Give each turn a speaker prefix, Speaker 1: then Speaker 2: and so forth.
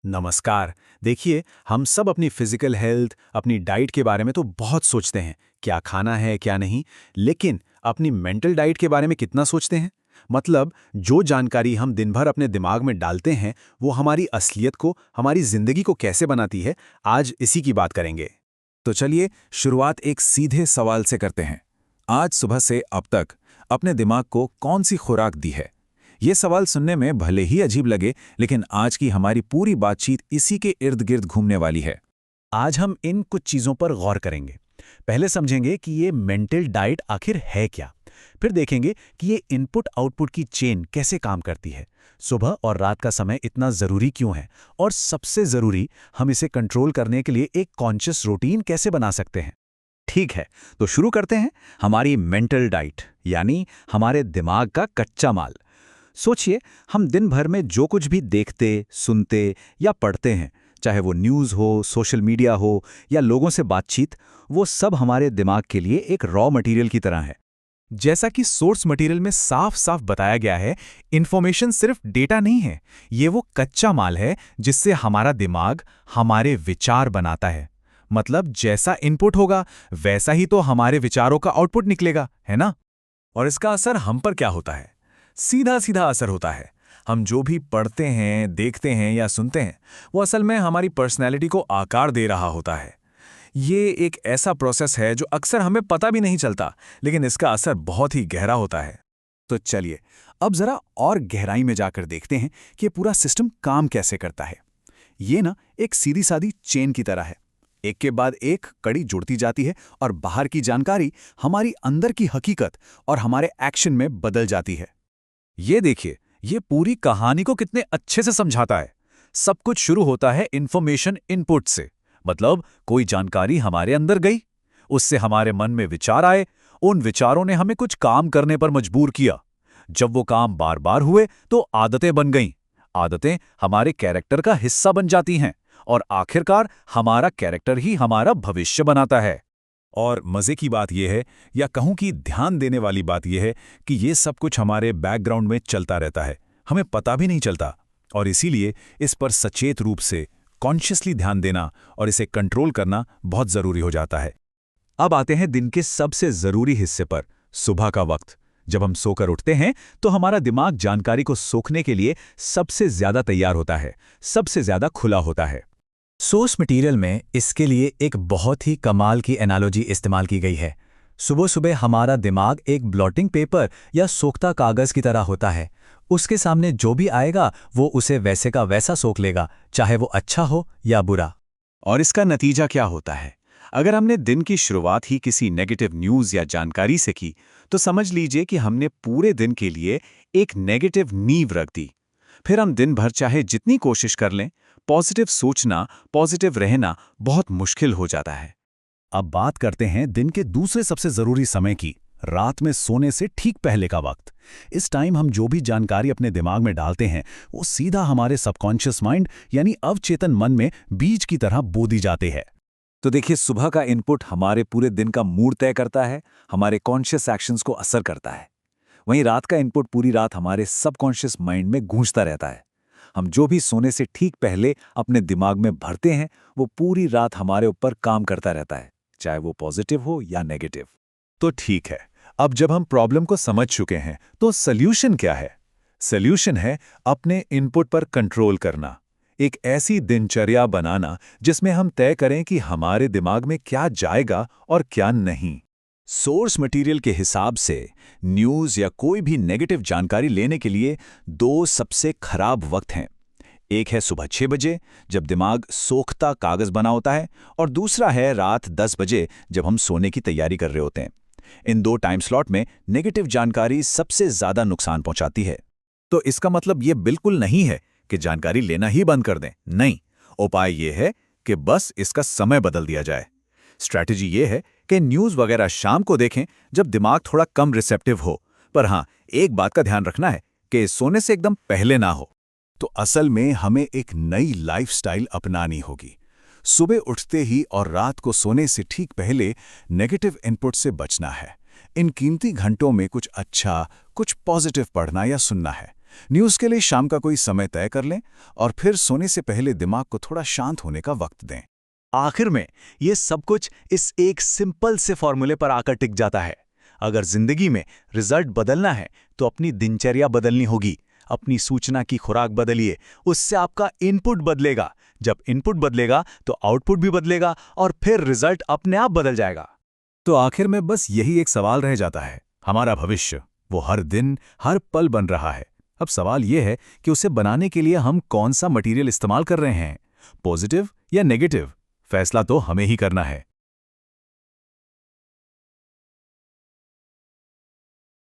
Speaker 1: नमस्कार। देखिए, हम सब अपनी फिजिकल हेल्थ, अपनी डाइट के बारे में तो बहुत सोचते हैं, क्या खाना है, क्या नहीं, लेकिन अपनी मेंटल डाइट के बारे में कितना सोचते हैं? मतलब, जो जानकारी हम दिन भर अपने दिमाग में डालते हैं, वो हमारी असलियत को, हमारी जिंदगी को कैसे बनाती है, आज इसी की बात करेंगे।
Speaker 2: तो चलिए शुरुआत एक सीधे सवाल से करते हैं। आज सुबह से अब तक अपने दिमाग को कौन सी खुराक दी है? ये सवाल सुनने में भले ही अजीब लगे, लेकिन आज की हमारी पूरी बातचीत इसी के इर्द गिर्द घूमने वाली है।
Speaker 1: आज हम इन कुछ चीज़ों पर गौर करेंगे। पहले समझेंगे कि ये मेंटल डाइट आखिर है क्या। फिर देखेंगे कि ये इनपुट आउटपुट की चेन कैसे काम करती है, सुबह और रात का समय इतना ज़रूरी क्यों है, और सबसे ज़रूरी, हम इसे कंट्रोल करने के लिए एक कॉन्शियस रूटीन कैसे बना सकते हैं। ठीक है, तो शुरू करते हैं हमारी मेंटल डाइट, यानी हमारे दिमाग का कच्चा माल। सोचिए, हम दिन भर में जो कुछ भी देखते, सुनते या पढ़ते हैं, चाहे वो न्यूज़ हो, सोशल मीडिया हो या लोगों से बातचीत, वो सब हमारे दिमाग के लिए एक रॉ मटेरियल की तरह है। जैसा कि सोर्स मटेरियल में साफ साफ बताया गया है, इन्फॉर्मेशन सिर्फ डेटा नहीं है, ये वो कच्चा माल है जिससे हमारा दिमाग हमारे विचार बनाता है। मतलब जैसा इनपुट होगा, वैसा ही तो हमारे विचारों का आउटपुट निकलेगा, है ना? और इसका असर हम पर क्या होता है? सीधा सीधा असर होता है। हम जो भी पढ़ते हैं, देखते हैं या सुनते हैं, वो असल में हमारी पर्सनैलिटी को आकार दे रहा होता है। ये एक ऐसा प्रोसेस है जो अक्सर हमें पता भी नहीं चलता, लेकिन इसका असर बहुत ही गहरा होता है। तो चलिए, अब जरा और गहराई में जाकर देखते हैं कि ये पूरा सिस्टम काम कैसे करता है। ये ना एक सीधी सादी चेन की तरह है। एक के बाद एक कड़ी जुड़ती जाती है और बाहर की जानकारी हमारी अंदर की हकीकत और हमारे एक्शन में बदल जाती है। ये देखिए, ये पूरी कहानी को कितने अच्छे से समझाता है। सब कुछ शुरू होता है इन्फॉर्मेशन इनपुट से। मतलब कोई जानकारी हमारे अंदर गई, उससे हमारे मन में विचार आए, उन विचारों ने हमें कुछ काम करने पर मजबूर किया। जब वो काम बार बार हुए तो आदतें बन गईं। आदतें हमारे कैरेक्टर का हिस्सा बन जाती हैं और आखिरकार हमारा कैरेक्टर ही हमारा भविष्य बनाता है। और मजे की बात यह है, या कहूं कि ध्यान देने वाली बात यह है, कि ये सब कुछ हमारे बैकग्राउंड में चलता रहता है, हमें पता भी नहीं चलता। और इसीलिए इस पर सचेत रूप से कॉन्शियसली ध्यान देना और इसे कंट्रोल करना बहुत जरूरी हो जाता है। अब आते हैं दिन के सबसे जरूरी हिस्से पर, सुबह का वक्त। जब हम सोकर उठते हैं तो हमारा दिमाग जानकारी को सोखने के लिए सबसे ज्यादा तैयार होता है, सबसे ज्यादा खुला होता है। सोर्स मटेरियल में इसके लिए एक बहुत ही कमाल की एनालॉजी इस्तेमाल की गई है। सुबह सुबह हमारा दिमाग एक ब्लॉटिंग पेपर या सोखता कागज की तरह होता है। उसके सामने जो भी आएगा वो उसे वैसे का वैसा सोख लेगा, चाहे वो अच्छा हो या बुरा। और इसका नतीजा क्या होता है? अगर हमने दिन की शुरुआत ही किसी नेगेटिव न्यूज़ या जानकारी से की, तो समझ लीजिए कि हमने पूरे दिन के लिए एक नेगेटिव नींव रख दी। फिर हम दिन भर चाहे जितनी कोशिश कर लें, पॉजिटिव सोचना, पॉजिटिव रहना बहुत मुश्किल हो जाता है। अब बात करते हैं दिन के दूसरे सबसे जरूरी समय की, रात में सोने से ठीक पहले का वक्त। इस टाइम हम जो भी जानकारी अपने दिमाग में डालते हैं, वो सीधा हमारे सबकॉन्शियस माइंड यानी अवचेतन मन में बीज की तरह बोदी जाते हैं। तो देखिए, सुबह का इनपुट हमारे पूरे दिन का मूड तय करता है, हमारे कॉन्शियस एक्शंस को असर करता है। वहीं रात का इनपुट पूरी रात हमारे सबकॉन्शियस माइंड में गूंजता रहता है। हम जो भी सोने से ठीक पहले अपने दिमाग में भरते हैं, वो पूरी रात हमारे ऊपर काम करता रहता है, चाहे वो पॉजिटिव हो या नेगेटिव। तो ठीक है, अब जब हम प्रॉब्लम को समझ चुके हैं, तो सल्यूशन क्या है? सल्यूशन है अपने इनपुट पर कंट्रोल करना। एक ऐसी दिनचर्या बनाना जिसमें हम तय करें कि हमारे दिमाग में क्या जाएगा और क्या नहीं। सोर्स मटेरियल के हिसाब से न्यूज़ या कोई भी नेगेटिव जानकारी लेने के लिए दो सबसे खराब वक्त हैं। एक है सुबह 6 बजे, जब दिमाग सोखता कागज बना होता है, और दूसरा है रात 10 बजे, जब हम सोने की तैयारी कर रहे होते हैं। इन दो टाइम स्लॉट में नेगेटिव जानकारी सबसे ज्यादा नुकसान पहुंचाती है। तो इसका मतलब ये बिल्कुल नहीं है कि जानकारी लेना ही बंद कर दें। नहीं, उपाय ये है कि बस इसका समय बदल दिया जाए। स्ट्रैटेजी ये है कि न्यूज़ वगैरह शाम को देखें, जब दिमाग थोड़ा कम रिसेप्टिव हो। पर हाँ, एक बात का ध्यान रखना है कि सोने से एकदम पहले ना हो। तो असल में हमें एक नई लाइफस्टाइल अपनानी होगी। सुबह उठते ही और रात को सोने से ठीक पहले नेगेटिव इनपुट से बचना है। इन कीमती घंटों में कुछ अच्छा, कुछ पॉजिटिव पढ़ना या सुनना है। न्यूज़ के लिए शाम का कोई समय तय कर लें और फिर सोने से पहले दिमाग को थोड़ा शांत होने का वक्त दें।
Speaker 3: आखिर में ये सब कुछ इस एक सिंपल से फॉर्मूले पर आकर टिक जाता है। अगर जिंदगी में रिजल्ट बदलना है तो अपनी दिनचर्या बदलनी होगी। अपनी सूचना की खुराक बदलिए, उससे आपका इनपुट बदलेगा। जब इनपुट बदलेगा तो आउटपुट भी बदलेगा और फिर रिजल्ट अपने आप बदल जाएगा।
Speaker 1: तो आखिर में बस यही एक सवाल रह जाता है, हमारा भविष्य वो हर दिन हर पल बन रहा है। अब सवाल यह है कि उसे बनाने के लिए हम कौन सा मटेरियल इस्तेमाल कर रहे हैं, पॉजिटिव या नेगेटिव। फैसला तो हमें ही करना है।